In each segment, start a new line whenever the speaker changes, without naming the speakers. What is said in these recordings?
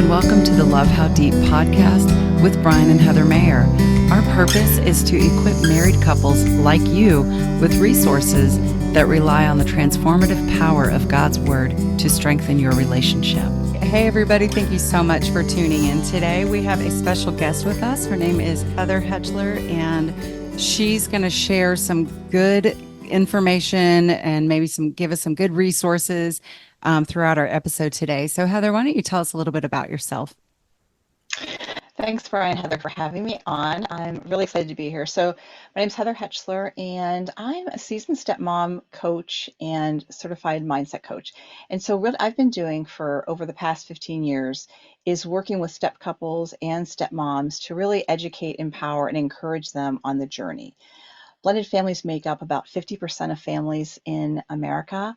and welcome to the Love How Deep podcast with Brian and Heather Mayer. Our purpose is to equip married couples like you with resources that rely on the transformative power of God's Word to strengthen your relationship.
Hey everybody, thank you so much for tuning in. Today we have a special guest with us. Her name is Heather Hetchler, and she's going to share some good information and maybe give us some good resources throughout our episode today. So Heather, why don't you tell us a little bit about yourself?
Thanks, Brian, Heather, for having me on. I'm really excited to be here. So my name is Heather Hetchler, and I'm a seasoned stepmom coach and certified mindset coach. And so what I've been doing for over the past 15 years is working with step couples and stepmoms to really educate, empower, and encourage them on the journey. Blended families make up about 50% of families in America,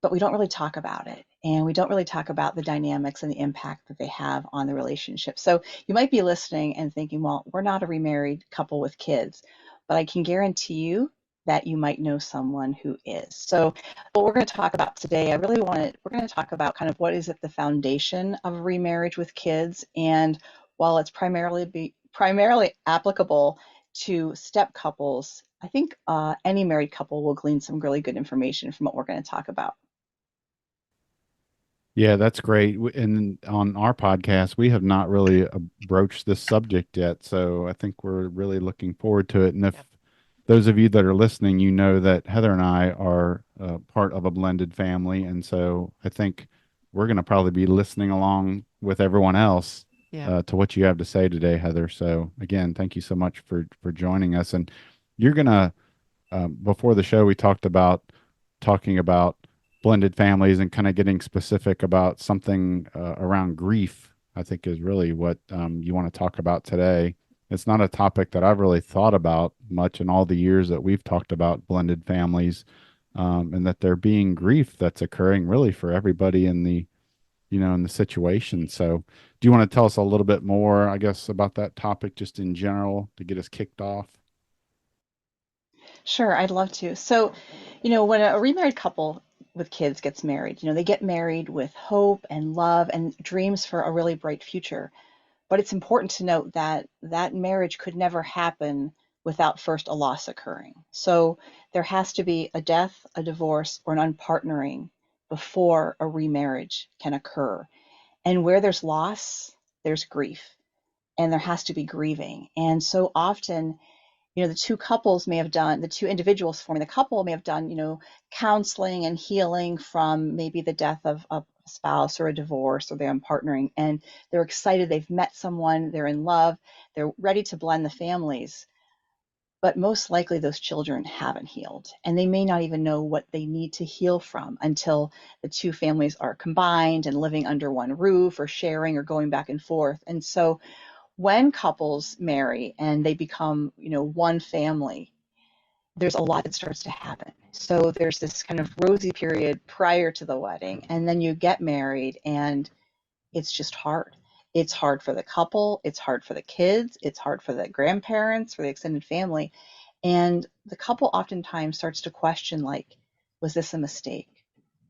but we don't really talk about it. And we don't really talk about the dynamics and the impact that they have on the relationship. So you might be listening and thinking, well, we're not a remarried couple with kids, but I can guarantee you that you might know someone who is. So what we're going to talk about today, we're going to talk about kind of what is at the foundation of a remarriage with kids. And while it's primarily applicable to step couples, I think any married couple will glean some really good information from what we're going to talk about.
Yeah, that's great. And on our podcast, we have not really broached this subject yet. So I think we're really looking forward to it. And if those of you that are listening, you know that Heather and I are part of a blended family. And so I think we're going to probably be listening along with everyone else to what you have to say today, Heather. So again, thank you so much for joining us. And you're going to, before the show, we talking about blended families and kind of getting specific about something around grief, I think is really what you want to talk about today. It's not a topic that I've really thought about much in all the years that we've talked about blended families, and that there being grief that's occurring really for everybody in the situation. So do you want to tell us a little bit more, I guess, about that topic just in general to get us kicked off?
Sure, I'd love to. So, when a remarried couple with kids gets married, they get married with hope and love and dreams for a really bright future. But it's important to note that that marriage could never happen without first a loss occurring. So there has to be a death, a divorce, or an unpartnering before a remarriage can occur. And where there's loss, there's grief, and there has to be grieving. And so often, the two individuals forming the couple may have done, counseling and healing from maybe the death of a spouse or a divorce, or they're partnering, and they're excited, they've met someone, they're in love, they're ready to blend the families. But most likely those children haven't healed, and they may not even know what they need to heal from until the two families are combined and living under one roof or sharing or going back and forth. And so when couples marry and they become, one family, there's a lot that starts to happen. So there's this kind of rosy period prior to the wedding, and then you get married, and it's just hard. It's hard for the couple, it's hard for the kids, it's hard for the grandparents, for the extended family. And the couple oftentimes starts to question, like, was this a mistake?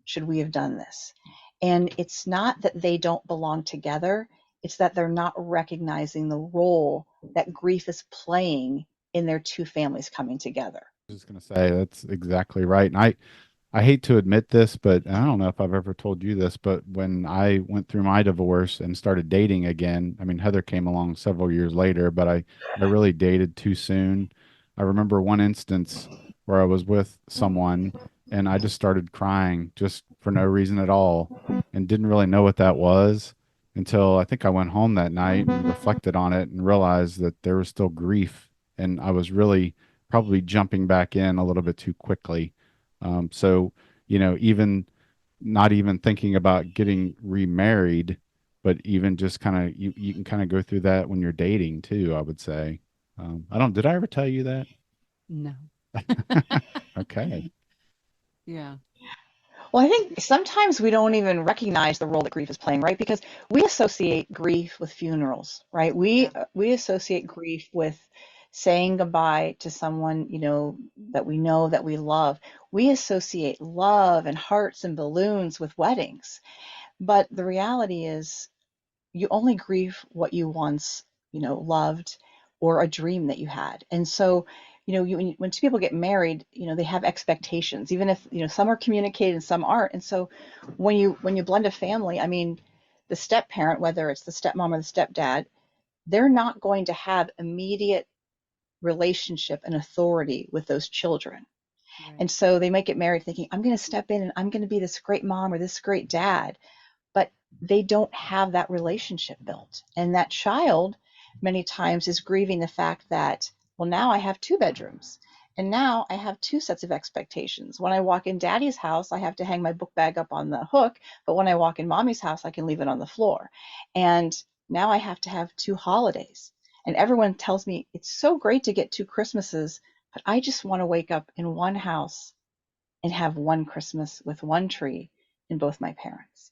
Should we have done this? And it's not that they don't belong together. It's that they're not recognizing the role that grief is playing in their two families coming together.
I was just going to say that's exactly right. And I hate to admit this, but I don't know if I've ever told you this, but when I went through my divorce and started dating again, I mean, Heather came along several years later, but I really dated too soon. I remember one instance where I was with someone and I just started crying just for no reason at all and didn't really know what that was until I think I went home that night and reflected on it and realized that there was still grief, and I was really probably jumping back in a little bit too quickly. So, even not even thinking about getting remarried, but even just kind of, you can kind of go through that when you're dating too, I would say. did I ever tell you that?
No.
Okay.
Yeah.
Well, I think sometimes we don't even recognize the role that grief is playing, right? Because we associate grief with funerals, right? We associate grief with saying goodbye to someone, that we know, that we love. We associate love and hearts and balloons with weddings. But the reality is you only grieve what you once, loved, or a dream that you had. And so, when two people get married, they have expectations, even if, some are communicated and some aren't. And so when you blend a family, I mean, the step parent, whether it's the stepmom or the stepdad, they're not going to have immediate relationship and authority with those children.
Right.
And so they might get married thinking, I'm going to step in and I'm going to be this great mom or this great dad, but they don't have that relationship built. And that child many times is grieving the fact that, well, now I have two bedrooms. And now I have two sets of expectations. When I walk in daddy's house, I have to hang my book bag up on the hook. But when I walk in mommy's house, I can leave it on the floor. And now I have to have two holidays. And everyone tells me it's so great to get two Christmases, but I just want to wake up in one house and have one Christmas with one tree in both my parents.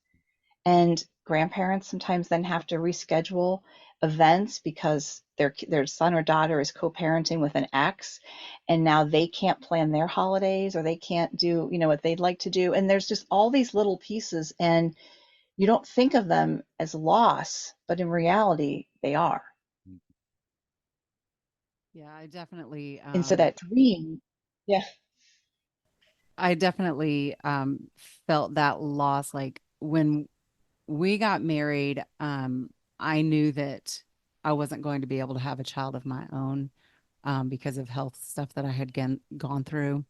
And grandparents sometimes then have to reschedule events because their son or daughter is co-parenting with an ex, and now they can't plan their holidays, or they can't do, what they'd like to do. And there's just all these little pieces, and you don't think of them as loss, but in reality they are.
Yeah, I definitely
And so that dream, yeah.
I definitely felt that loss. Like when we got married, I knew that I wasn't going to be able to have a child of my own because of health stuff that I had gone through.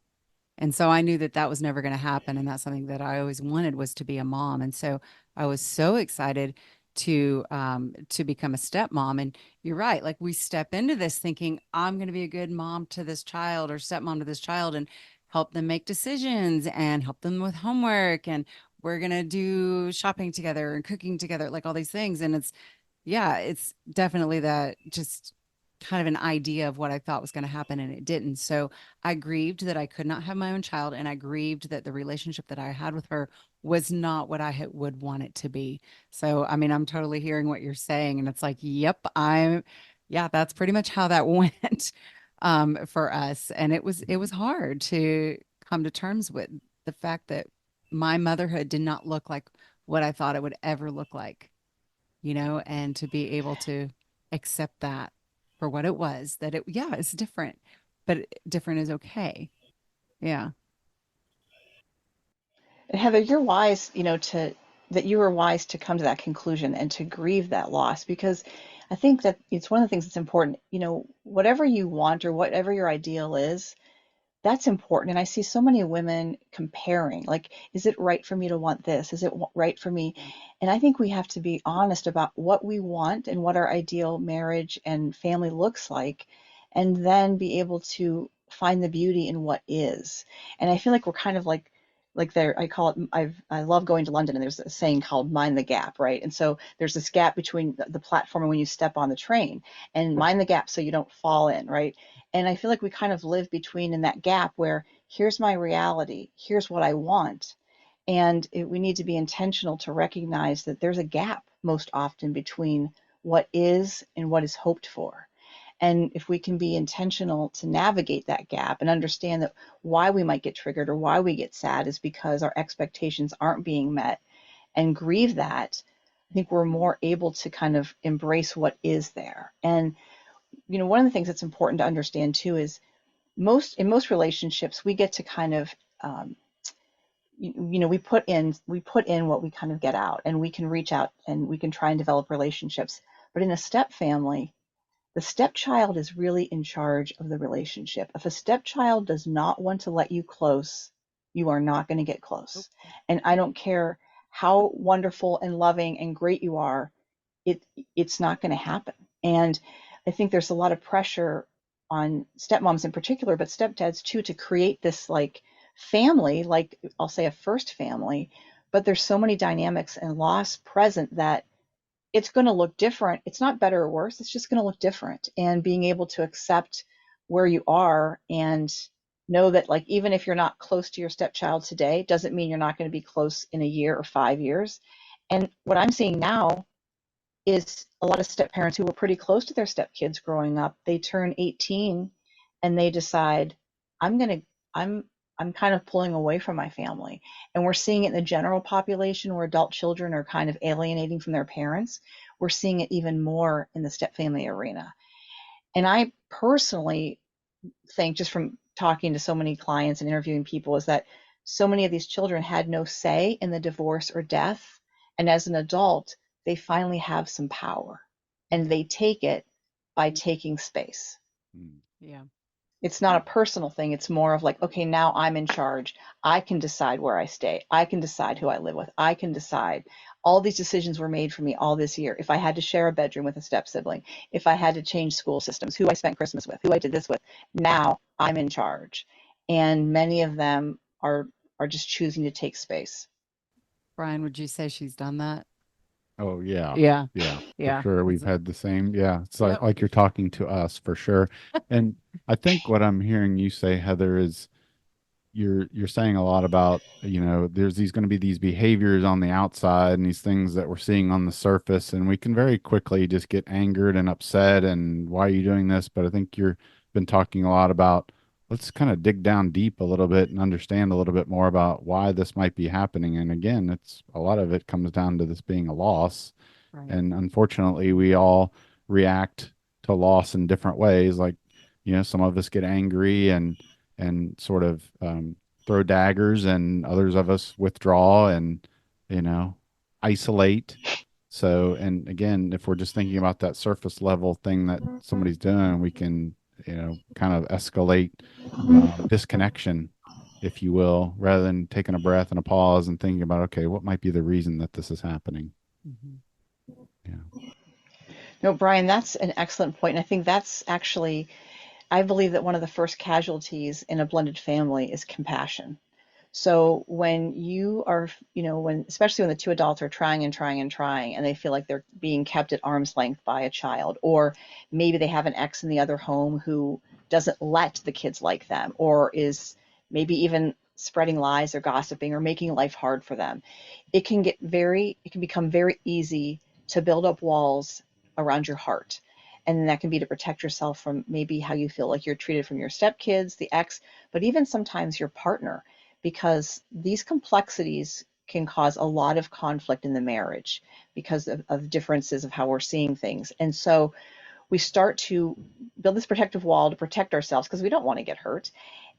And so I knew that that was never going to happen. And that's something that I always wanted, was to be a mom. And so I was so excited to become a stepmom. And you're right. Like, we step into this thinking, I'm going to be a good mom to this child, or stepmom to this child, and help them make decisions and help them with homework. And we're going to do shopping together and cooking together, like all these things. And yeah, it's definitely that, just kind of an idea of what I thought was going to happen, and it didn't. So I grieved that I could not have my own child, and I grieved that the relationship that I had with her was not what would want it to be. So, I mean, I'm totally hearing what you're saying, and it's like, yep, yeah, that's pretty much how that went for us. And it was hard to come to terms with the fact that my motherhood did not look like what I thought it would ever look like, and to be able to accept that for what it was, that yeah, it's different, but different is okay. Yeah.
And Heather, you're wise, to that you were wise to come to that conclusion and to grieve that loss, because I think that it's one of the things that's important. Whatever you want or whatever your ideal is, that's important. And I see so many women comparing, like, is it right for me to want this? Is it right for me?
Yeah.
And I think we have to be honest about what we want and what our ideal marriage and family looks like, and then be able to find the beauty in what is. And I feel like we're kind of like there, I call it, I love going to London, and there's a saying called mind the gap, right? And so there's this gap between the platform and when you step on the train, and mind the gap so you don't fall in, right? And I feel like we kind of live between in that gap where here's my reality, here's what I want. And we need to be intentional to recognize that there's a gap most often between what is and what is hoped for. And if we can be intentional to navigate that gap and understand that why we might get triggered or why we get sad is because our expectations aren't being met, and grieve that, I think we're more able to kind of embrace what is there. And one of the things that's important to understand too is most relationships we get to kind of we put in what we kind of get out, and we can reach out and we can try and develop relationships. But in a step family, the stepchild is really in charge of the relationship. If a stepchild does not want to let you close, you are not going to get close. And I don't care how wonderful and loving and great you are, it it's not going to happen. And I think there's a lot of pressure on stepmoms in particular, but stepdads too, to create this like family, like I'll say a first family, but there's so many dynamics and loss present that it's going to look different. It's not better or worse, it's just going to look different. And being able to accept where you are and know that, like, even if you're not close to your stepchild today, doesn't mean you're not going to be close in a year or 5 years. And what I'm seeing now is a lot of step parents who were pretty close to their stepkids growing up, they turn 18 and they decide, I'm going to, I'm, I'm kind of pulling away from my family. And we're seeing it in the general population where adult children are kind of alienating from their parents. we're seeing it even more in the step family arena. And I personally think, just from talking to so many clients and interviewing people, is that so many of these children had no say in the divorce or death. And as an adult, they finally have some power, and they take it by taking space.
Yeah.
It's not a personal thing. It's more of like, okay, now I'm in charge. I can decide where I stay. I can decide who I live with. I can decide. All these decisions were made for me all this year. If I had to share a bedroom with a step sibling, if I had to change school systems, who I spent Christmas with, who I did this with, now I'm in charge. And many of them are just choosing to take space.
Brian, would you say she's done that?
Oh yeah.
Yeah.
Yeah, for
Yeah.
sure. We've
Is it-
had the same. Yeah. It's
Yep.
like you're talking to us for sure. And I think what I'm hearing you say, Heather, is you're saying a lot about, there's these going to be these behaviors on the outside and these things that we're seeing on the surface, and we can very quickly just get angered and upset and why are you doing this? But I think you've been talking a lot about, let's kind of dig down deep a little bit and understand a little bit more about why this might be happening. And again, it's a lot of it comes down to this being a loss.
Right.
And unfortunately, we all react to loss in different ways. Like, some of us get angry and sort of throw daggers, and others of us withdraw and, you know, isolate. So, and again, if we're just thinking about that surface level thing that somebody's doing, we can, kind of escalate disconnection, if you will, rather than taking a breath and a pause and thinking about, okay, what might be the reason that this is happening?
Mhm.
Yeah.
No, Brian, that's an excellent point. And I think that's actually, I believe that one of the first casualties in a blended family is compassion. So when you are, especially when the two adults are trying and trying and trying, and they feel like they're being kept at arm's length by a child, or maybe they have an ex in the other home who doesn't let the kids like them, or is maybe even spreading lies or gossiping or making life hard for them, it can become very easy to build up walls around your heart. And that can be to protect yourself from maybe how you feel like you're treated from your stepkids, the ex, but even sometimes your partner, because these complexities can cause a lot of conflict in the marriage because of differences of how we're seeing things. And so we start to build this protective wall to protect ourselves because we don't want to get hurt.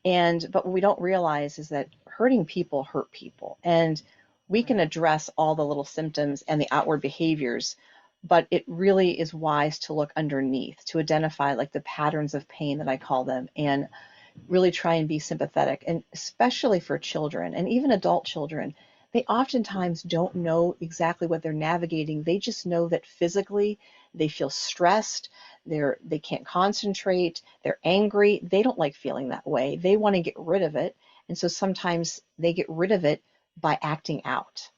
But what we don't realize is that hurting people hurt people. And we can address all the little symptoms and the outward behaviors, but it really is wise to look underneath, to identify like the patterns of pain that I call them, and really try and be sympathetic. And especially for children and even adult children, they oftentimes don't know exactly what they're navigating. They just know that physically they feel stressed, they can't concentrate, they're angry. They don't like feeling that way. They want to get rid of it. And so sometimes they get rid of it by acting out,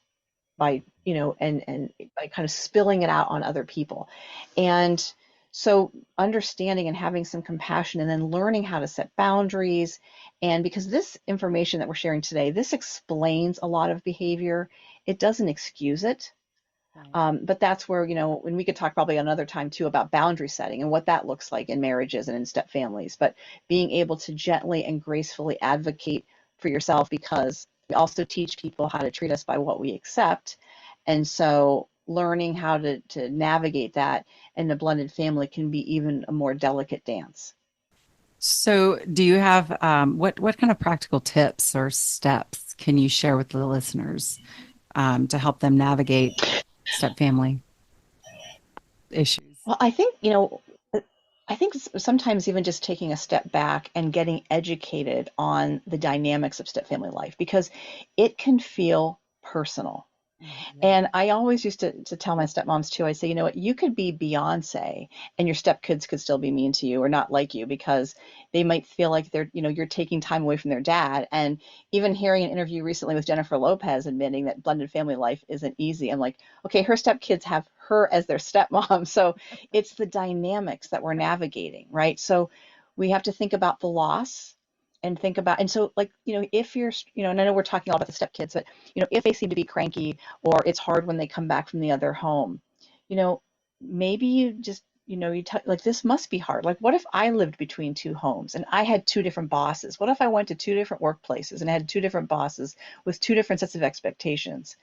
by, and by kind of spilling it out on other people. And so understanding and having some compassion, and then learning how to set boundaries. And because this information that we're sharing today, this explains a lot of behavior, it doesn't excuse it.
Right.
But that's where, when we could talk probably another time too about boundary setting and what that looks like in marriages and in step families, but being able to gently and gracefully advocate for yourself, because we also teach people how to treat us by what we accept. And so learning how to navigate that in a blended family can be even a more delicate dance.
So, do you have what kind of practical tips or steps can you share with the listeners to help them navigate step family issues?
Well, I think sometimes even just taking a step back and getting educated on the dynamics of step family life, because it can feel personal. And I always used to tell my stepmoms too, I say, you know what, you could be Beyonce and your stepkids could still be mean to you or not like you, because they might feel like you're taking time away from their dad. And even hearing an interview recently with Jennifer Lopez admitting that blended family life isn't easy. I'm like, okay, her stepkids have her as their stepmom. So it's the dynamics that we're navigating, right? So we have to think about the loss and think about, and so like, if you're, and I know we're talking all about the stepkids, but if they seem to be cranky, or it's hard when they come back from the other home, you know, maybe you just, like, this must be hard. Like, what if I lived between two homes and I had two different bosses? What if I went to two different workplaces and I had two different bosses with two different sets of expectations?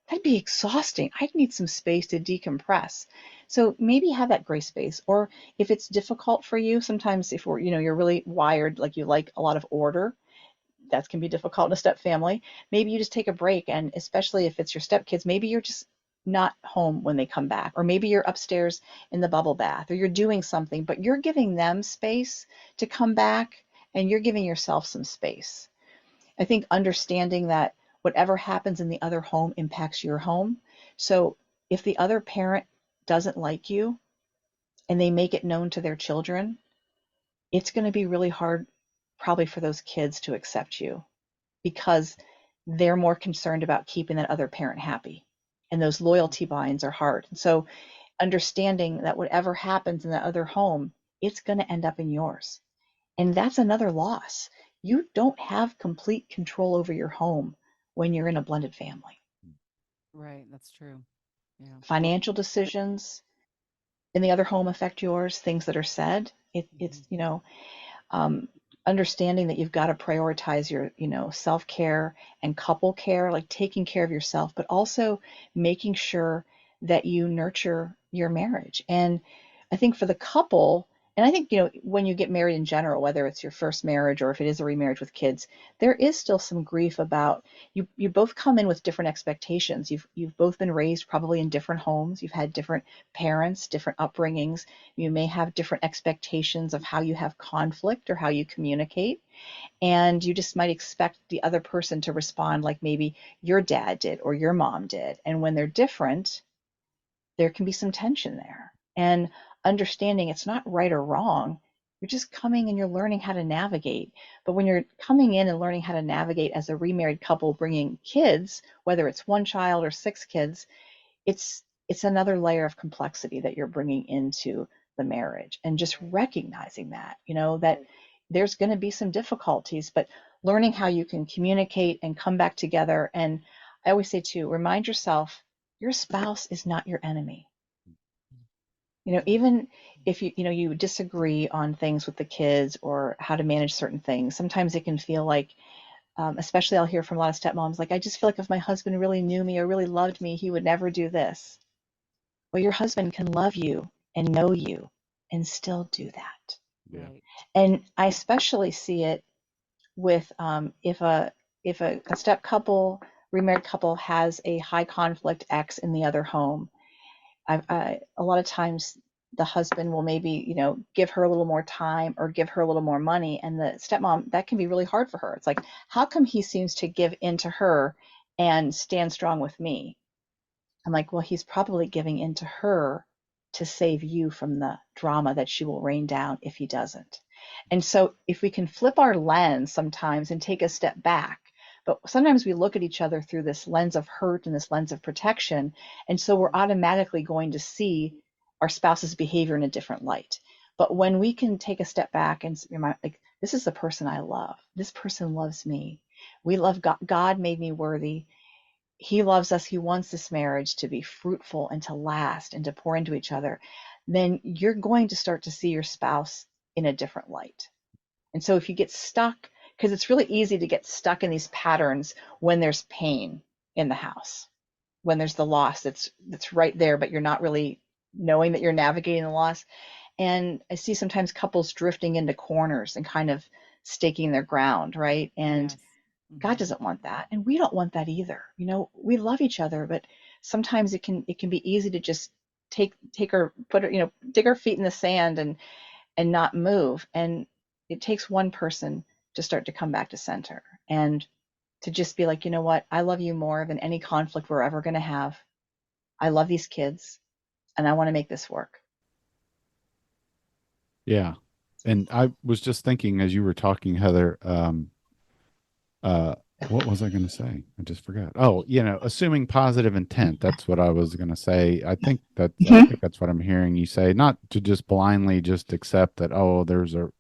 That'd be exhausting. I'd need some space to decompress. So maybe have that gray space. Or if it's difficult for you, sometimes if you're really wired, like you like a lot of order, that can be difficult in a step family. Maybe you just take a break, and especially if it's your stepkids, maybe you're just not home when they come back, or maybe you're upstairs in the bubble bath, or you're doing something, but you're giving them space to come back, and you're giving yourself some space. I think understanding that whatever happens in the other home impacts your home. So if the other parent doesn't like you and they make it known to their children, it's going to be really hard probably for those kids to accept you, because they're more concerned about keeping that other parent happy. And those loyalty binds are hard. And so understanding that whatever happens in the other home, it's going to end up in yours. And that's another loss. You don't have complete control over your home when you're in a blended family.
Right. That's true. Yeah.
Financial decisions in the other home affect yours, things that are said. It's,
Mhm.
um, understanding that you've got to prioritize your, self-care and couple care, like taking care of yourself, but also making sure that you nurture your marriage. And I think for the couple, and I think, when you get married in general, whether it's your first marriage or if it is a remarriage with kids, there is still some grief about you both come in with different expectations. You've both been raised probably in different homes. You've had different parents, different upbringings. You may have different expectations of how you have conflict or how you communicate. And you just might expect the other person to respond like maybe your dad did or your mom did. And when they're different, there can be some tension there. And understanding it's not right or wrong. You're just coming and you're learning how to navigate. But when you're coming in and learning how to navigate as a remarried couple bringing kids, whether it's one child or six kids, it's another layer of complexity that you're bringing into the marriage, and just recognizing that that there's going to be some difficulties, but learning how you can communicate and come back together. And I always say too, remind yourself your spouse is not your enemy. Even if you disagree on things with the kids or how to manage certain things, sometimes it can feel like, especially I'll hear from a lot of stepmoms, like, I just feel like if my husband really knew me or really loved me, he would never do this. Well, your husband can love you and know you and still do that.
Yeah.
Right.
And I especially see it with, if a step couple, remarried couple, has a high conflict ex in the other home. A lot of times the husband will maybe give her a little more time or give her a little more money, and the stepmom, that can be really hard for her. It's like, how come he seems to give in to her and stand strong with me? I'm like, well, he's probably giving in to her to save you from the drama that she will rain down if he doesn't. And so if we can flip our lens sometimes and take a step back, but sometimes we look at each other through this lens of hurt and this lens of protection. And so we're automatically going to see our spouse's behavior in a different light. But when we can take a step back and remind, like, this is the person I love. This person loves me. We love God. God made me worthy. He loves us. He wants this marriage to be fruitful and to last and to pour into each other. Then you're going to start to see your spouse in a different light. And so if you get stuck, because it's really easy to get stuck in these patterns when there's pain in the house, when there's the loss that's right there, but you're not really knowing that you're navigating the loss. And I see sometimes couples drifting into corners and kind of staking their ground, right? And
Yes.
God
Hmm.
doesn't want that, and we don't want that either. We love each other, but sometimes it can be easy to just take our put our, dig our feet in the sand and not move. And it takes one person to start to come back to center and to just be like, you know what, I love you more than any conflict we're ever going to have. I love these kids, and I want to make this work.
Yeah. And I was just thinking as you were talking, Heather, uh, what was I going to say? I just forgot. Oh, assuming positive intent. That's what I was going to say. I
Mhm.
think that's what I'm hearing you say, not to just blindly just accept that, oh, there's a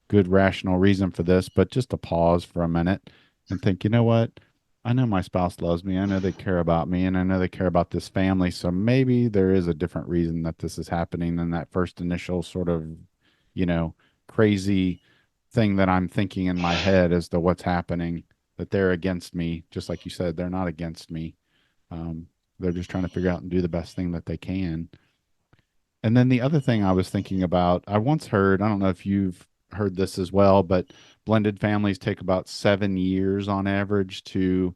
good rational reason for this, but just to pause for a minute and think, you know what? I know my spouse loves me. I know they care about me, and I know they care about this family. So maybe there is a different reason that this is happening than that first initial sort of, you know, crazy thing that I'm thinking in my head as to what's happening, that they're against me. Just like you said, they're not against me. They're just trying to figure out and do the best thing that they can. And then the other thing I was thinking about, I once heard, I don't know if you've heard this as well, but blended families take about 7 years on average to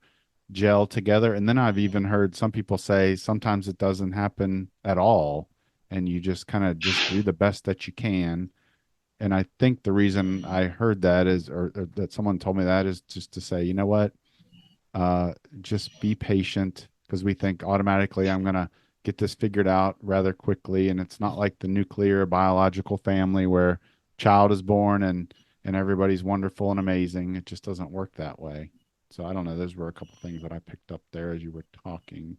gel together. And then I've even heard some people say sometimes it doesn't happen at all, and you just kind of just do the best that you can. And I think the reason I heard that is, or that someone told me that is just to say, you know what? uh, just be patient because we think automatically I'm going to get this figured out rather quickly. And it's not like the nuclear biological family where child is born and everybody's wonderful and amazing. It just doesn't work that way. So I don't know. Those were a couple things that I picked up there as you were talking.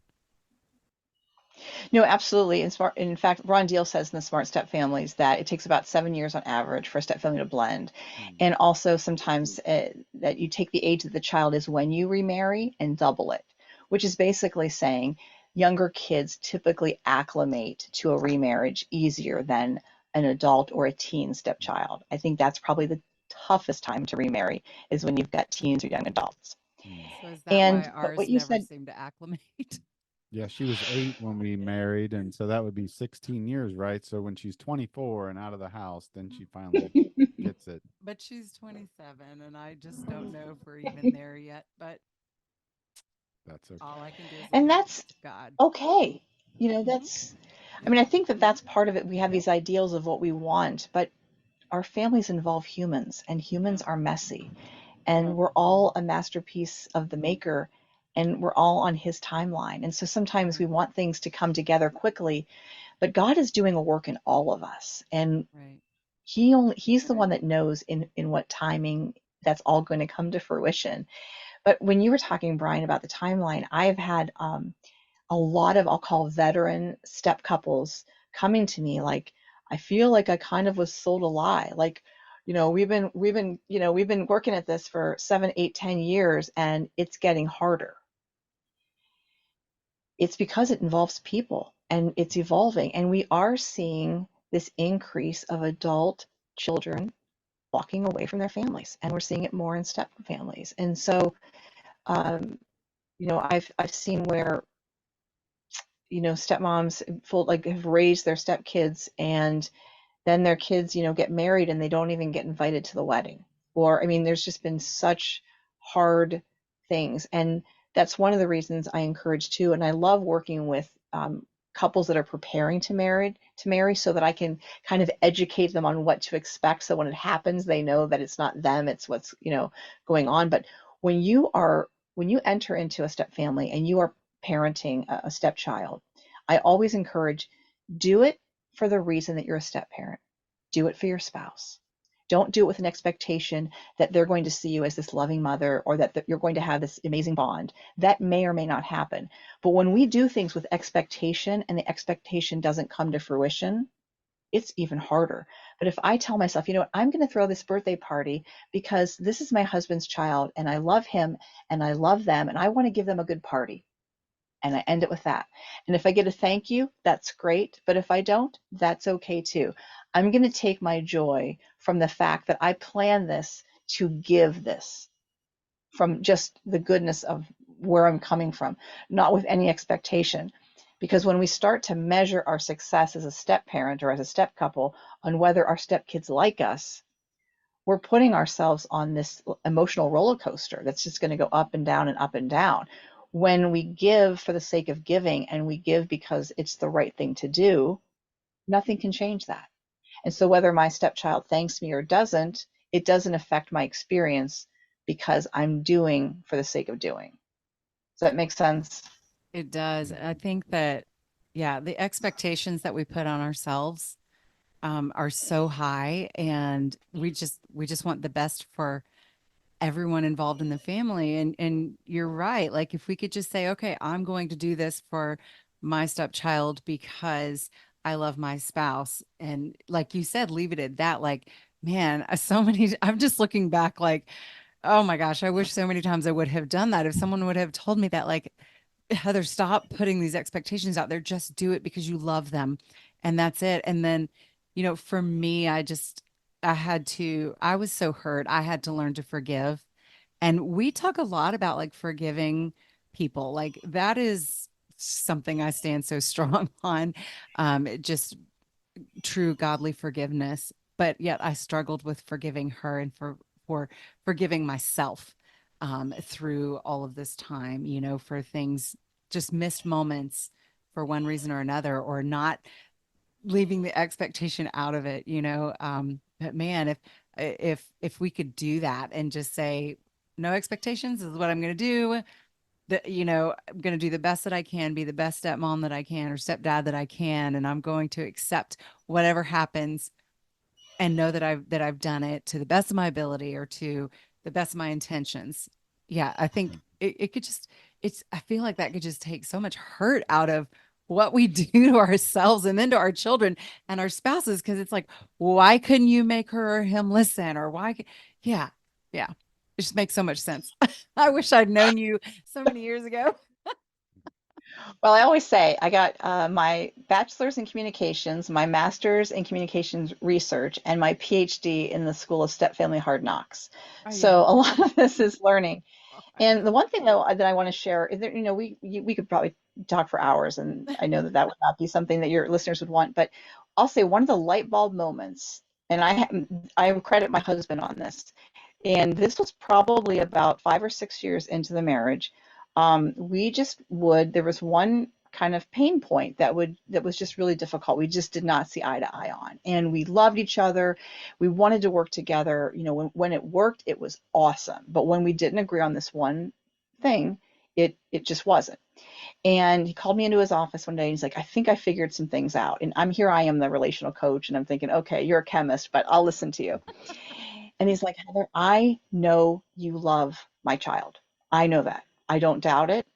No, absolutely. In fact, Ron Deal says in the Smart Step Families that it takes about 7 years on average for a step family to blend.
Hmm.
And also sometimes that you take the age that the child is when you remarry and double it, which is basically saying younger kids typically acclimate to a remarriage easier than an adult or a teen stepchild. I think that's probably the toughest time to remarry is when you've got teens or young adults.
Hmm.
So is that why
But
ours
what you
never
said,
seemed to acclimate?
Yeah, she was 8 when we married, and so that would be 16 years, right? So when she's 24 and out of the house, then she finally gets it.
But she's 27, and I just don't know if we're even there yet. But
That's
all
okay.
I can do is look
and
up
that's
to God.
okay.
Hmm.
I mean, I think that that's part of it. We have these ideals of what we want, but our families involve humans, and humans
Yeah.
are messy. And we're all a masterpiece of the maker, and we're all on his timeline. And so sometimes we
Right.
want things to come together quickly, but God is doing a work in all of us. And
Right.
he's the one that knows in what timing that's all going to come to fruition. But when you were talking, Brian, about the timeline, I've had a lot of, I'll call veteran step couples coming to me like, I feel like I kind of was sold a lie. Like, we've been working at this for 7, 8, 10 years, and it's getting harder. It's because it involves people and it's evolving. And we are seeing this increase of adult children walking away from their families. And we're seeing it more in step families. And so, um, I've seen where stepmoms full like have raised their stepkids, and then their kids get married and they don't even get invited to the wedding. Or I mean, there's just been such hard things. And that's one of the reasons I encourage too, and I love working with couples that are preparing to marry so that I can kind of educate them on what to expect, so when it happens they know that it's not them, it's what's going on. But when you enter into a step family and you are parenting a stepchild, I always encourage, do it for the reason that you're a step parent. Do it for your spouse. Don't do it with an expectation that they're going to see you as this loving mother, or that you're going to have this amazing bond. That may or may not happen. But when we do things with expectation and the expectation doesn't come to fruition, it's even harder. But if I tell myself, you know what, I'm going to throw this birthday party because this is my husband's child and I love him and I love them and I want to give them a good party, and I end it with that. And if I get a thank you, that's great. But if I don't, that's okay too. I'm going to take my joy from the fact that I plan this to give this from just the goodness of where I'm coming from, not with any expectation. Because when we start to measure our success as a step parent or as a step couple on whether our step kids like us, we're putting ourselves on this emotional roller coaster that's just going to go up and down and up and down. When we give for the sake of giving and we give because it's the right thing to do, nothing can change that. And so whether my stepchild thanks me or doesn't, it doesn't affect my experience because I'm doing for the sake of doing. Does that make sense?
It does. I think that, yeah, the expectations that we put on ourselves are so high, and we just want the best for everyone involved in the family. And you're right. Like if we could just say, okay, I'm going to do this for my stepchild because I love my spouse. And like you said, leave it at that. Like, man, so many, I'm just looking back like, oh my gosh, I wish so many times I would have done that. If someone would have told me that, like, Heather, stop putting these expectations out there. Just do it because you love them. And that's it. And then, for me, I was so hurt. I had to learn to forgive. And we talk a lot about like forgiving people. Like that is something I stand so strong on. Just true godly forgiveness. But yet I struggled with forgiving her and for forgiving myself through all of this time, for things, just missed moments for one reason or another, or not leaving the expectation out of it, but man, if we could do that and just say, no expectations, this is what I'm going to do. I'm going to do the best that I can, be the best stepmom that I can or stepdad that I can, and I'm going to accept whatever happens and know that I've done it to the best of my ability or to the best of my intentions. Yeah, I think it could just I feel like that could just take so much hurt out of what we do to ourselves and then to our children and our spouses, because it's like, why couldn't you make her or him listen? Or yeah, yeah. It just makes so much sense. I wish I'd known you so many years ago.
Well, I always say I got my bachelor's in communications, my master's in communications research, and my PhD in the School of Step Family Hard Knocks.
Oh yeah.
So a lot of this is learning.
Right.
And the one thing that I want to share is that, we could probably talk for hours, and I know that that would not be something that your listeners would want, but I'll say one of the light bulb moments, and I credit my husband on this, and this was probably about 5 or 6 years into the marriage. There was one kind of pain point that was just really difficult. We just did not see eye to eye on, and we loved each other. We wanted to work together. When it worked, it was awesome. But when we didn't agree on this one thing, it just wasn't. And he called me into his office one day and he's like, I think I figured some things out. And I am the relational coach, and I'm thinking, okay, you're a chemist, but I'll listen to you. And he's like, Heather, I know you love my child. I know that. I don't doubt it.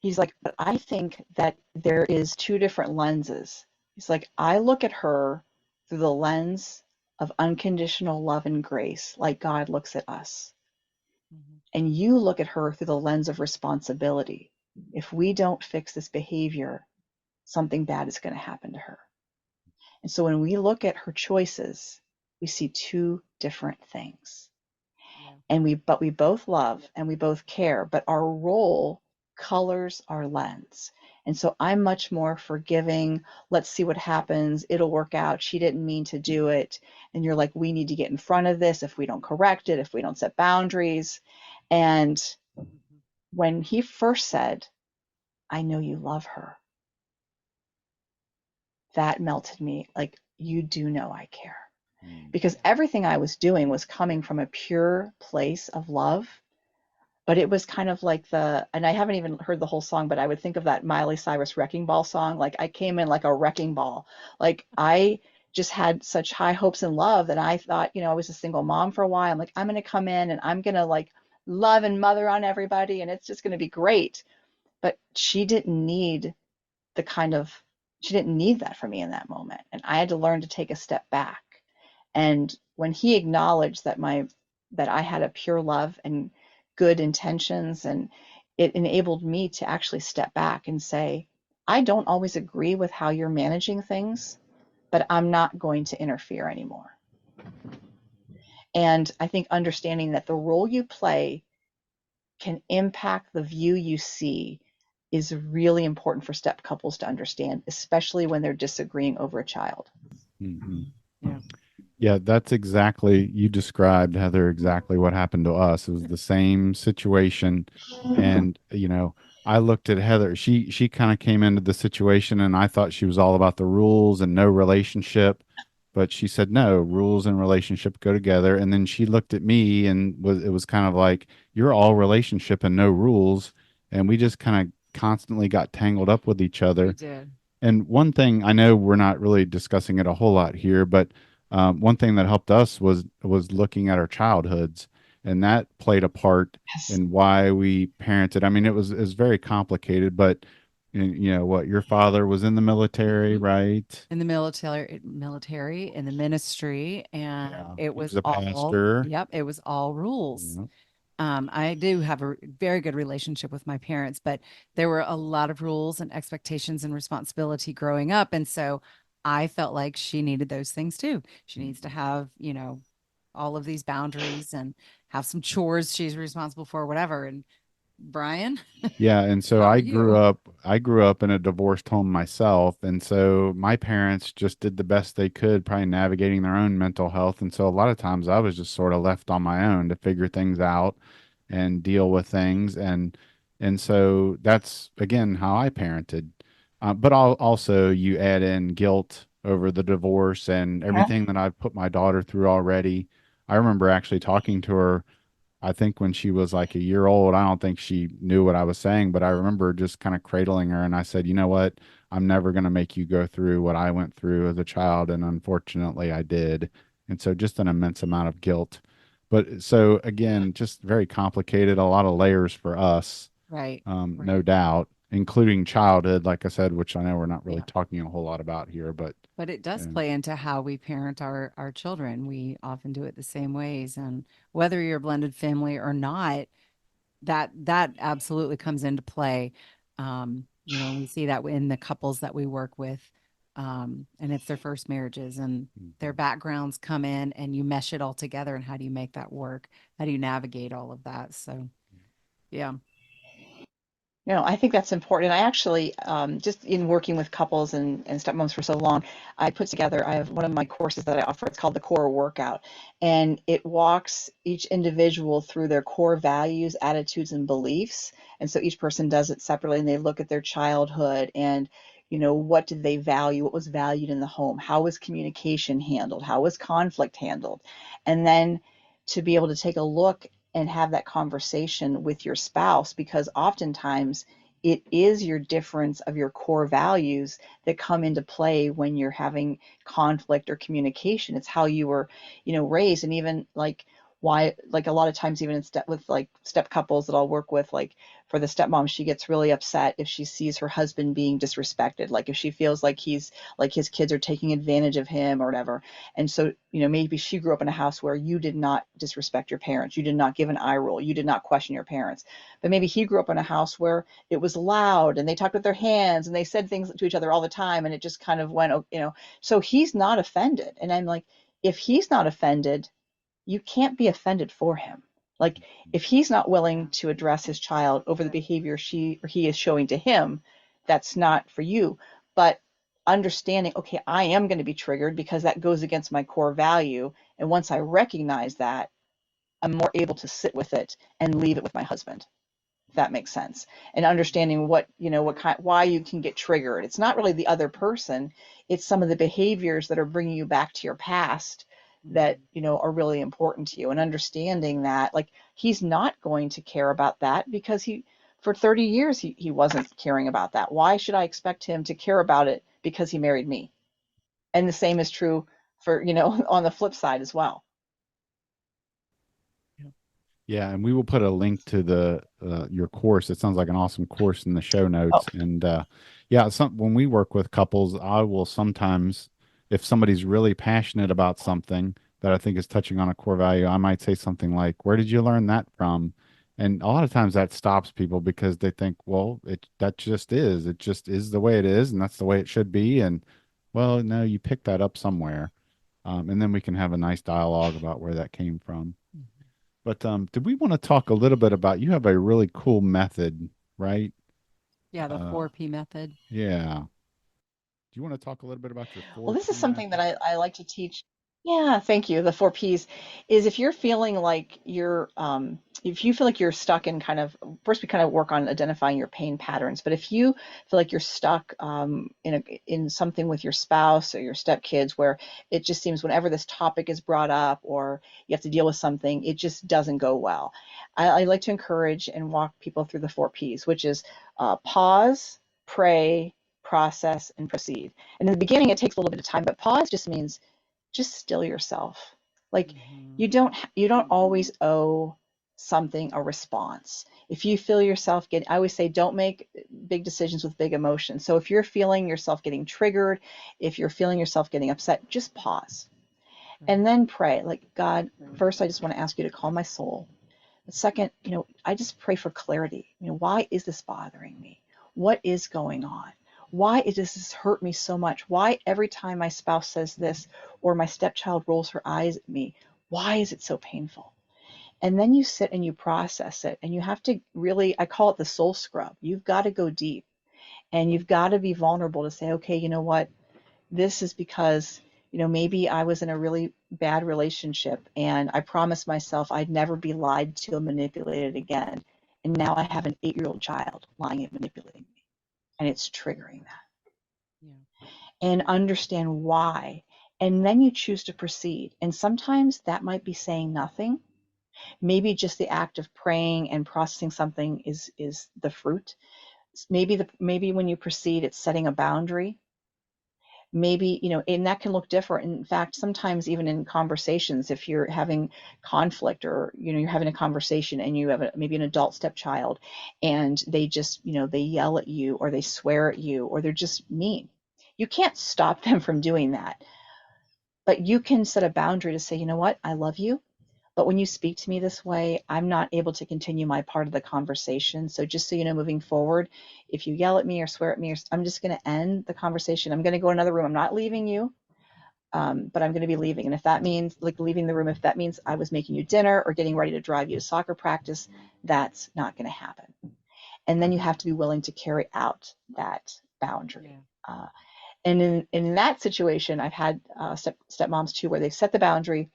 He's like, but I think that there is two different lenses. He's like, I look at her through the lens of unconditional love and grace, like God looks at us.
Mhm.
And you look at her through the lens of responsibility. If we don't fix this behavior, something bad is going to happen to her. And so when we look at her choices, we see two different things.
Yeah.
But we both love and we both care, but our role colors our lens. And so I'm much more forgiving. Let's see what happens. It'll work out. She didn't mean to do it. And you're like, we need to get in front of this if we don't correct it, if we don't set boundaries. And
Mhm.
when he first said, I know you love her, that melted me. Like, you do know I care. Because everything I was doing was coming from a pure place of love. But it was kind of like and I haven't even heard the whole song, but I would think of that Miley Cyrus Wrecking Ball song. Like, I came in like a wrecking ball. Like, I just had such high hopes and love that I thought, I was a single mom for a while. I'm like, I'm going to come in and I'm going to like love and mother on everybody, and it's just going to be great. But the kind of, she didn't need that from me in that moment. And I had to learn to take a step back. And when he acknowledged that I had a pure love and good intentions, and it enabled me to actually step back and say, I don't always agree with how you're managing things, but I'm not going to interfere anymore. And I think understanding that the role you play can impact the view you see is really important for step couples to understand, especially when they're disagreeing over a child.
Mm-hmm.
Yeah.
Yeah, that's exactly, you described, Heather, exactly what happened to us. It was the same situation. And, I looked at Heather. She kind of came into the situation and I thought she was all about the rules and no relationship. But she said, no, rules and relationship go together. And then she looked at me and it was kind of like, you're all relationship and no rules. And we just kind of constantly got tangled up with each
We
other.
did.
And one thing, I know we're not really discussing it a whole lot here, but one thing that helped us was looking at our childhoods, and that played a part
Yes.
in why we parented. I mean, it was very complicated, but what, your father was in the military, right?
In the military, in the ministry, and
Yeah,
it
he
was
was a
all,
pastor.
yep, it was all rules.
Yeah.
I do have a very good relationship with my parents, but there were a lot of rules and expectations and responsibility growing up. And so I felt like she needed those things too. She needs to have, all of these boundaries and have some chores she's responsible for, whatever. And Brian,
Yeah, and so
how are
I grew
you?
up. I grew up in a divorced home myself, and so my parents just did the best they could, probably navigating their own mental health. And so a lot of times I was just sort of left on my own to figure things out and deal with things. And so that's again how I parented. But also you add in guilt over the divorce and
Uh-huh.
everything that I've put my daughter through already. I remember actually talking to her, I think when she was like a year old. I don't think she knew what I was saying, but I remember just kind of cradling her and I said, you know what? I'm never going to make you go through what I went through as a child. And unfortunately, I did. And so just an immense amount of guilt. But so again, just very complicated, a lot of layers for us,
Right.
no
Right.
doubt, including childhood, like I said, which I know we're not really
Yeah.
talking a whole lot about here, but
But it does
um,
play into how we parent our children. We often do it the same ways. And whether you're a blended family or not, that absolutely comes into play. We see that in the couples that we work with, and it's their first marriages, and their
mhm.
backgrounds come in, and you mesh it all together. And how do you make that work? How do you navigate all of that? So, yeah.
I think that's important. And I actually, just in working with couples and stepmoms for so long, I have one of my courses that I offer. It's called the Core Workout. And it walks each individual through their core values, attitudes, and beliefs. And so each person does it separately and they look at their childhood and, what did they value? What was valued in the home? How was communication handled? How was conflict handled? And then to be able to take a look and have that conversation with your spouse, because oftentimes it is your difference of your core values that come into play when you're having conflict or communication. It's how you were, raised. And even like why, like a lot of times, even in step couples that I'll work with, like for the stepmom, she gets really upset if she sees her husband being disrespected, like if she feels like he's like his kids are taking advantage of him or whatever. And so, maybe she grew up in a house where you did not disrespect your parents, you did not give an eye roll, you did not question your parents. But maybe he grew up in a house where it was loud and they talked with their hands and they said things to each other all the time, and it just kind of went, so he's not offended. And I'm like, if he's not offended, you can't be offended for him. Like, if he's not willing to address his child over the behavior she or he is showing to him, that's not for you. But understanding, okay, I am going to be triggered because that goes against my core value. And once I recognize that, I'm more able to sit with it and leave it with my husband, if that makes sense. And understanding why you can get triggered. It's not really the other person, it's some of the behaviors that are bringing you back to your past that, are really important to you. And understanding that, like, he's not going to care about that because for 30 years, he wasn't caring about that. Why should I expect him to care about it because he married me? And the same is true for, on the flip side as well.
Yeah, and we will put a link to the your course. It sounds like an awesome course in the show
Oh,
notes. And yeah, when we work with couples, I will sometimes, if somebody's really passionate about something that I think is touching on a core value, I might say something like, "Where did you learn that from?" And a lot of times that stops people because they think, "Well, it just is the way it is, and that's the way it should be." And well, no, you picked that up somewhere, and then we can have a nice dialogue about where that came from. But did we want to talk a little bit about, you have a really cool method, right?
Yeah, the
Uh,
4P method.
yeah. Do you want to talk a little bit about your
Well, this is
4P
something that
method?
I like to teach. Yeah, thank you. The four P's is if you're feeling like if you feel like you're stuck in kind of, first we kind of work on identifying your pain patterns, but if you feel like you're stuck in something with your spouse or your stepkids where it just seems whenever this topic is brought up or you have to deal with something, it just doesn't go well. I like to encourage and walk people through the four P's, which is pause, pray, process, and proceed. And in the beginning, it takes a little bit of time, but pause just means just still yourself. Like,
Hmm.
you don't always owe something a response. If you feel yourself getting, I always say, don't make big decisions with big emotions. So if you're feeling yourself getting triggered, if you're feeling yourself getting upset, just pause and
Right.
then pray. Like, God, first, I just want to ask you to calm my soul. But second, I just pray for clarity. Why is this bothering me? What is going on? Why does this hurt me so much? Why every time my spouse says this or my stepchild rolls her eyes at me, why is it so painful? And then you sit and you process it, and you have to really, I call it the soul scrub. You've got to go deep. And you've got to be vulnerable to say, okay, you know what? This is because, maybe I was in a really bad relationship and I promised myself I'd never be lied to or manipulated again. And now I have an 8-year-old child lying and manipulating me. And it's triggering that.
Yeah.
And understand why. And then you choose to proceed. And sometimes that might be saying nothing. Maybe just the act of praying and processing something is the fruit. Maybe when you proceed, it's setting a boundary. Maybe, and that can look different. In fact, sometimes even in conversations, if you're having conflict, or you're having a conversation and you have maybe an adult stepchild, and they just, they yell at you, or they swear at you, or they're just mean, you can't stop them from doing that, but you can set a boundary to say, you know what, I love you, but when you speak to me this way, I'm not able to continue my part of the conversation. So just so you know, moving forward, if you yell at me or swear at me, I'm just going to end the conversation. I'm going to go in another room. I'm not leaving you, but I'm going to be leaving. And if that means like leaving the room, if that means I was making you dinner or getting ready to drive you to soccer practice, that's not going to happen. And then you have to be willing to carry out that boundary.
Yeah.
And in that situation, I've had stepmoms too, where they set the boundary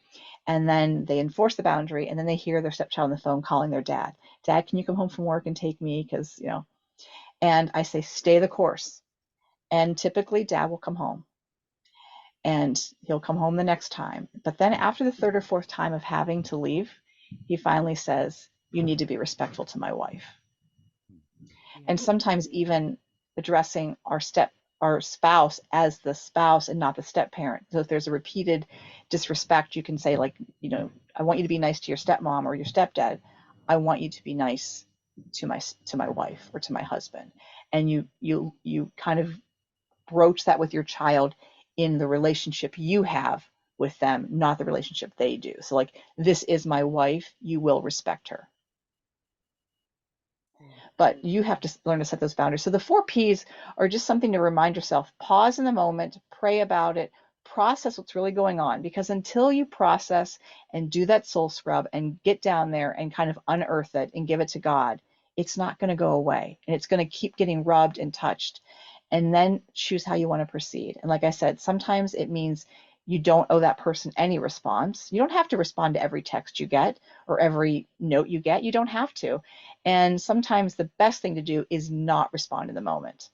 and then they enforce the boundary, and then they hear their stepchild on the phone calling their dad. Dad, can you come home from work and take me? Because, and I say, stay the course. And typically dad will come home, and he'll come home the next time. But then after the third or fourth time of having to leave, he finally says, you need to be respectful to my wife. And sometimes even addressing our spouse as the spouse and not the step parent. So if there's a repeated disrespect, you can say, like, I want you to be nice to your stepmom or your stepdad. I want you to be nice to my wife or to my husband. And you kind of broach that with your child in the relationship you have with them, not the relationship they do. So like, this is my wife, you will respect her. But you have to learn to set those boundaries. So the 4 Ps are just something to remind yourself, pause in the moment, pray about it, process what's really going on. Because until you process and do that soul scrub and get down there and kind of unearth it and give it to God, it's not going to go away. And it's going to keep getting rubbed and touched. And then choose how you want to proceed. And like I said, sometimes it means you don't owe that person any response. You don't have to respond to every text you get or every note you get. You don't have to. And sometimes the best thing to do is not respond in the moment.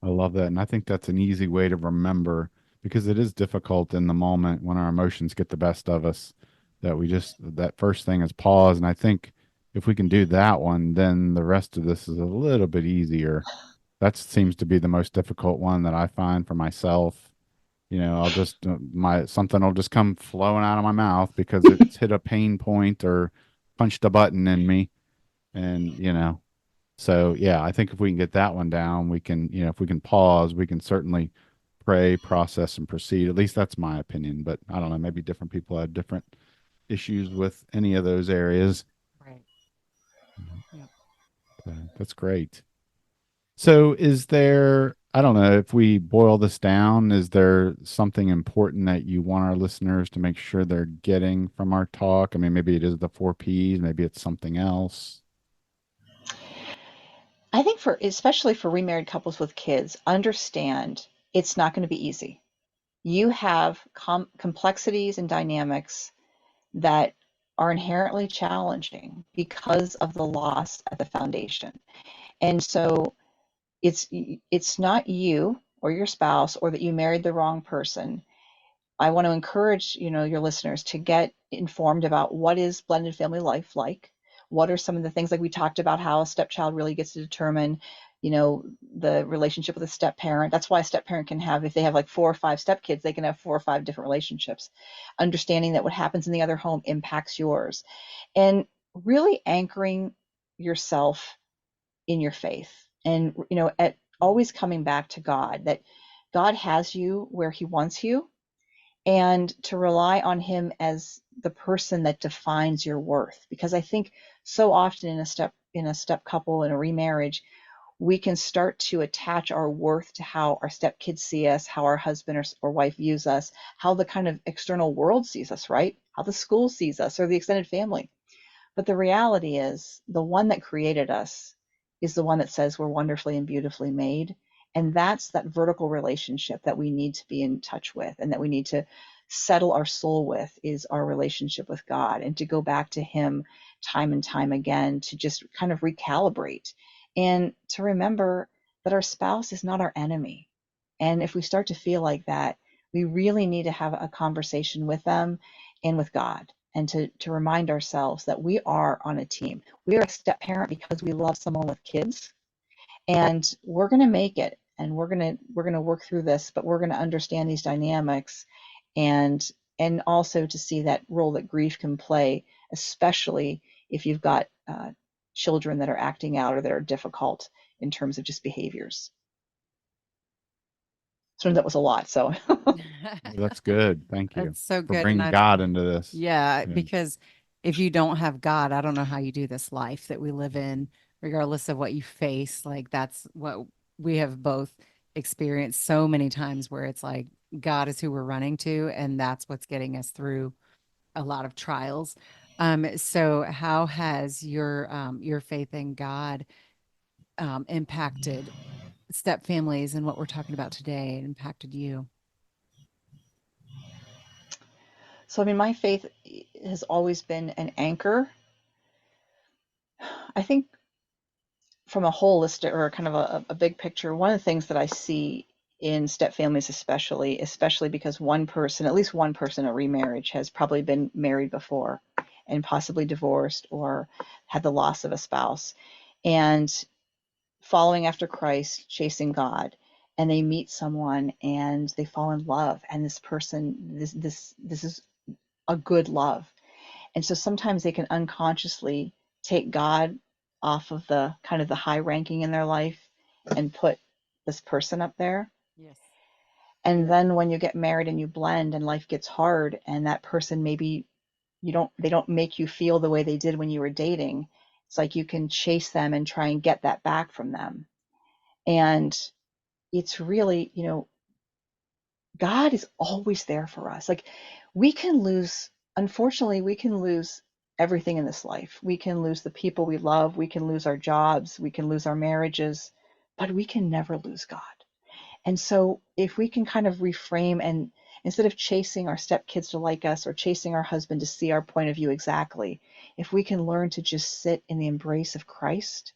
I love that. And I think that's an easy way to remember, because it is difficult in the moment when our emotions get the best of us, that that first thing is pause. And I think if we can do that one, then the rest of this is a little bit easier. That seems to be the most difficult one that I find for myself. I'll just, something will just come flowing out of my mouth because it's hit a pain point or punched a button in me. And, so yeah, I think if we can get that one down, we can, if we can pause, we can certainly pray, process, and proceed. At least that's my opinion. But I don't know, maybe different people have different issues with any of those areas.
Right. Yep.
That's great. So is there, I don't know, if we boil this down, is there something important that you want our listeners to make sure they're getting from our talk? I mean, maybe it is the 4 Ps, maybe it's something else.
I think especially for remarried couples with kids, understand it's not going to be easy. You have complexities and dynamics that are inherently challenging because of the loss at the foundation. And so it's not you or your spouse or that you married the wrong person. I want to encourage, your listeners to get informed about what is blended family life like. What are some of the things, like we talked about, how a stepchild really gets to determine, the relationship with a step parent. That's why a step parent can have, if they have like 4 or 5 stepkids, they can have 4 or 5 different relationships. Understanding that what happens in the other home impacts yours, and really anchoring yourself in your faith, and at always coming back to God, that God has you where he wants you, and to rely on him as the person that defines your worth. Because I think so often in a step couple, in a remarriage, we can start to attach our worth to how our stepkids see us, how our husband or wife views us, how the kind of external world sees us, right? How the school sees us or the extended family. But the reality is, the one that created us is the one that says we're wonderfully and beautifully made. And that's that vertical relationship that we need to be in touch with, and that we need to settle our soul with, is our relationship with God, and to go back to Him time and time again, to just kind of recalibrate, and to remember that our spouse is not our enemy. And if we start to feel like that, we really need to have a conversation with them and with God, and to remind ourselves that we are on a team. We are a step parent because we love someone with kids, and we're going to make it, and we're going to work through this, but we're going to understand these dynamics, and also to see that role that grief can play, especially if you've got children that are acting out or that are difficult in terms of just behaviors. So that was a lot. So
That's good. Thank you
That's so
for
good.
bringing God into this.
Yeah,
Yeah.
because if you don't have God, I don't know how you do this life that we live in, regardless of what you face. Like, that's what we have both experienced so many times, where it's like God is who we're running to, and that's what's getting us through a lot of trials. So how has your faith in God impacted step families and what we're talking about today, and impacted you?
so I mean, my faith has always been an anchor. I think from a holistic, or kind of a big picture, one of the things that I see in step families, especially because one person, at least one person, a remarriage, has probably been married before and possibly divorced or had the loss of a spouse, and following after Christ, chasing God, and they meet someone and they fall in love, and this person, this is a good love. And so sometimes they can unconsciously take God off of the kind of the high ranking in their life and put this person up there.
Yes.
And then when you get married and you blend and life gets hard, and that person, maybe they don't make you feel the way they did when you were dating. It's like you can chase them and try and get that back from them. And it's really, God is always there for us. Like, we can lose, unfortunately, we can lose everything in this life. We can lose the people we love. We can lose our jobs. We can lose our marriages, but we can never lose God. And so if we can kind of reframe, and instead of chasing our stepkids to like us, or chasing our husband to see our point of view exactly, if we can learn to just sit in the embrace of Christ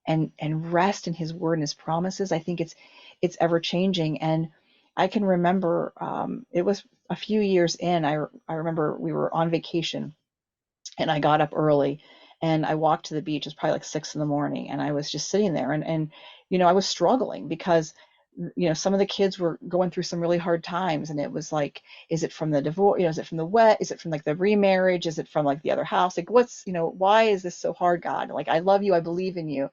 and rest in His word and His promises, I think it's ever changing. And I can remember, it was a few years in. I remember we were on vacation, and I got up early, and I walked to the beach. It was probably like 6 in the morning, and I was just sitting there, and I was struggling because some of the kids were going through some really hard times, and it was like, is it from the divorce? Is it from the wet? Is it from like the remarriage? Is it from like the other house? Like, what's, why is this so hard, God? Like, I love you, I believe in you.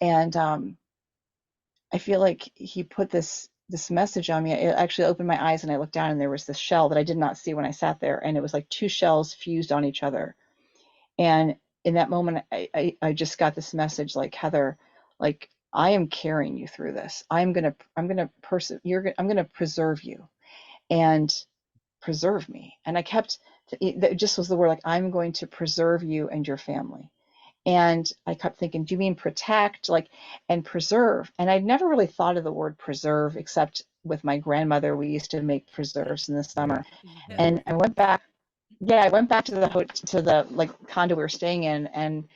And I feel like He put this message on me. It actually opened my eyes, and I looked down, and there was this shell that I did not see when I sat there, and it was like two shells fused on each other. And in that moment, I just got this message, like, Heather, like, I am carrying you through this. I'm gonna preserve you, and preserve me. And I kept, it just was the word, like, I'm going to preserve you and your family. And I kept thinking, do you mean protect, like, and preserve? And I'd never really thought of the word preserve, except with my grandmother. We used to make preserves in the summer.
Yeah.
And I went back, yeah, I went back to the like condo we were staying in, and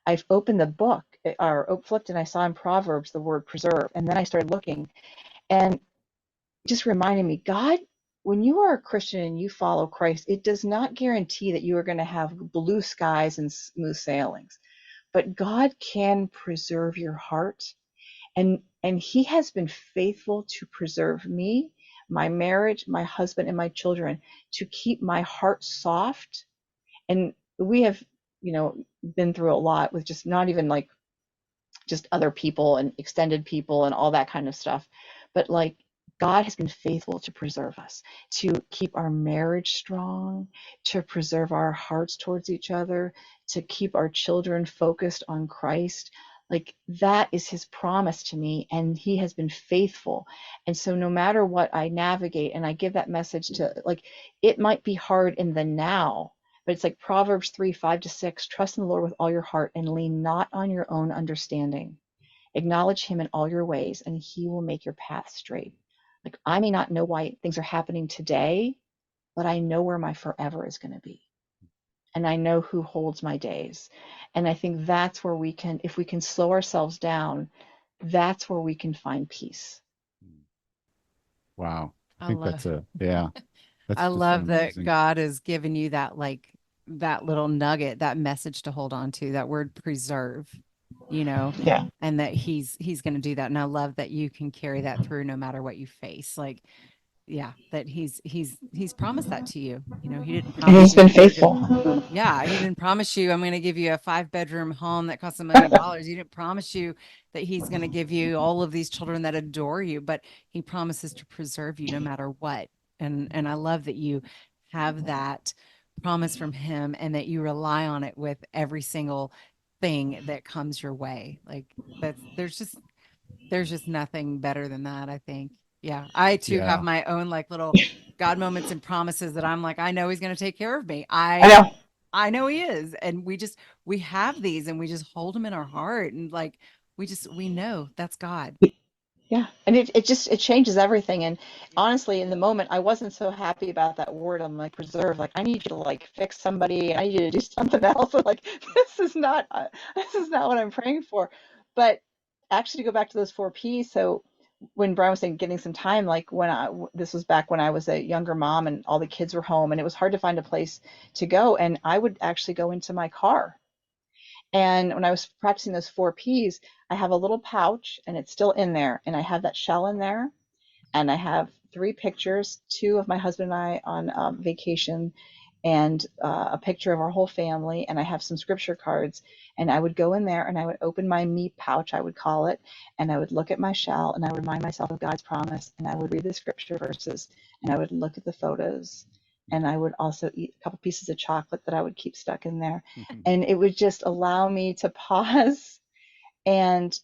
I've opened the book, or flipped, and I saw in Proverbs the word preserve. And then I started looking, and it just reminded me, God, when you are a Christian and you follow Christ, it does not guarantee that you are going to have blue skies and smooth sailings. But God can preserve your heart, and He has been faithful to preserve me, my marriage, my husband, and my children, to keep my heart soft. And we have, been through a lot with just not even like just other people and extended people and all that kind of stuff, but like, God has been faithful to preserve us, to keep our marriage strong, to preserve our hearts towards each other, to keep our children focused on Christ. Like, that is His promise to me, and He has been faithful. And so no matter what I navigate, and I give that message to, like, it might be hard in the now, but it's like Proverbs 3:5-6, trust in the Lord with all your heart and lean not on your own understanding. Acknowledge him in all your ways, and he will make your path straight. Like, I may not know why things are happening today, but I know where my forever is going to be. And I know who holds my days. And I think that's where we can, if we can slow ourselves down, that's where we can find peace.
Wow. I
I
think
love
that's yeah, that's
I
just
love that
amazing.
God has given you that, like, that little nugget, that message to hold on to, that word preserve, you know,
Yeah.
and that he's going to do that. And I love that you can carry that through no matter what you face. Like, yeah, that he's promised that to you. You know, he didn't
And
promise
he's
you
been
that you're going to,
faithful.
yeah, he didn't promise you, I'm going to give you a 5-bedroom home that costs $1 million. He didn't promise you that he's going to give you all of these children that adore you, but he promises to preserve you no matter what. And I love that you have that promise from him and that you rely on it with every single thing that comes your way. Like, that's there's just nothing better than that, I think. Yeah. I too have
Yeah.
my own like little God moments and promises that I'm like, I know he's going to take care of me.
I know.
I know he is. And we have these and we just hold them in our heart. And like, we know that's God.
Yeah. And it changes everything. And honestly, in the moment, I wasn't so happy about that word. I'm like, preserve. Like, I need you to like fix somebody. I need you to do something else. Like, this is not what I'm praying for. But actually, to go back to those 4 Ps. So when Brian was saying getting some time, like this was back when I was a younger mom and all the kids were home and it was hard to find a place to go. And I would actually go into my car. And when I was practicing those 4 Ps, I have a little pouch and it's still in there. And I have that shell in there. And I have 3 pictures, two of my husband and I on vacation, and a picture of our whole family. And I have some scripture cards. And I would go in there and I would open my me pouch, I would call it, and I would look at my shell and I would remind myself of God's promise. And I would read the scripture verses and I would look at the photos. And I would also eat a couple pieces of chocolate that I would keep stuck in there. And it would just allow me to pause and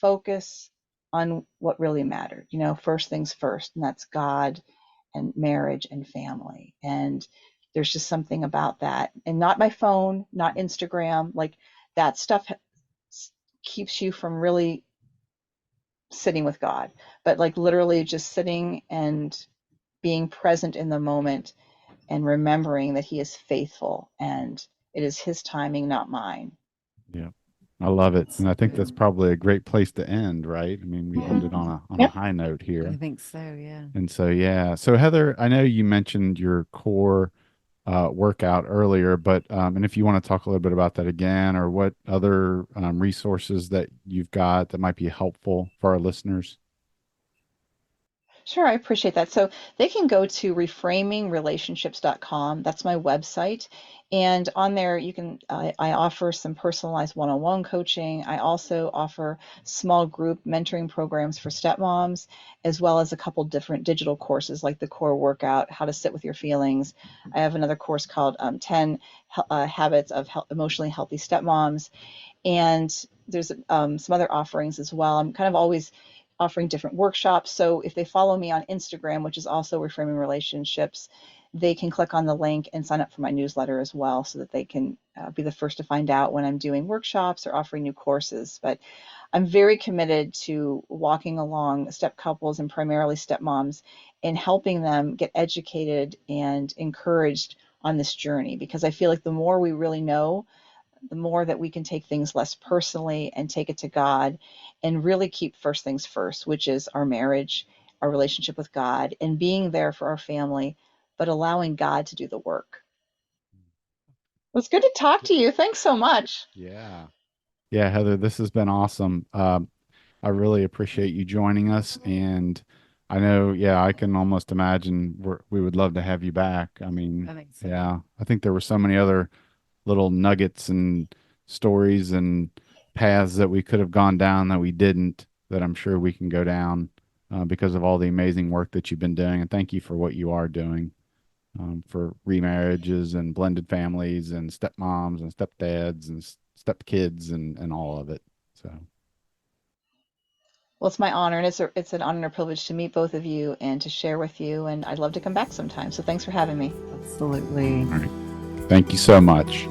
focus on what really mattered. You know, first things first, and that's God and marriage and family. And there's just something about that. And not my phone, not Instagram, like that stuff keeps you from really sitting with God, but like literally just sitting and being present in the moment and remembering that he is faithful and it is his timing, not mine.
Yeah. I love it.
That's
And I think that's
good.
probably a great place to end, right? I mean, we ended on a
Yep.
high note
I
here.
think so. Yeah.
And so yeah. So Heather, I know you mentioned your core workout earlier, but and if you want to talk a little bit about that again, or what other resources that you've got that might be helpful for our listeners.
Sure, I appreciate that. So they can go to reframingrelationships.com. That's my website. And on there, you can, I offer some personalized one-on-one coaching. I also offer small group mentoring programs for stepmoms, as well as a couple different digital courses like the core workout, how to sit with your feelings. I have another course called 10 Habits of Emotionally Healthy Stepmoms. And there's some other offerings as well. I'm kind of always offering different workshops. So if they follow me on Instagram, which is also Reframing Relationships, they can click on the link and sign up for my newsletter as well so that they can be the first to find out when I'm doing workshops or offering new courses. But I'm very committed to walking along step couples and primarily stepmoms and helping them get educated and encouraged on this journey, because I feel like the more we really know, the more that we can take things less personally and take it to God and really keep first things first, which is our marriage, our relationship with God, and being there for our family, but allowing God to do the work. It was good to talk to you. Thanks so much.
Yeah. Yeah, Heather, this has been awesome. I really appreciate you joining us. And I know, yeah, I can almost imagine we would love to have you back. I mean,
I think so.
yeah, I think there were so many other little nuggets and stories and paths that we could have gone down that we didn't, that I'm sure we can go down because of all the amazing work that you've been doing. And thank you for what you are doing for remarriages and blended families and stepmoms and stepdads and stepkids and all of it. So.
Well, it's my honor, and it's an honor and a privilege to meet both of you and to share with you. And I'd love to come back sometime. So thanks for having me.
Absolutely.
All right. Thank you so much.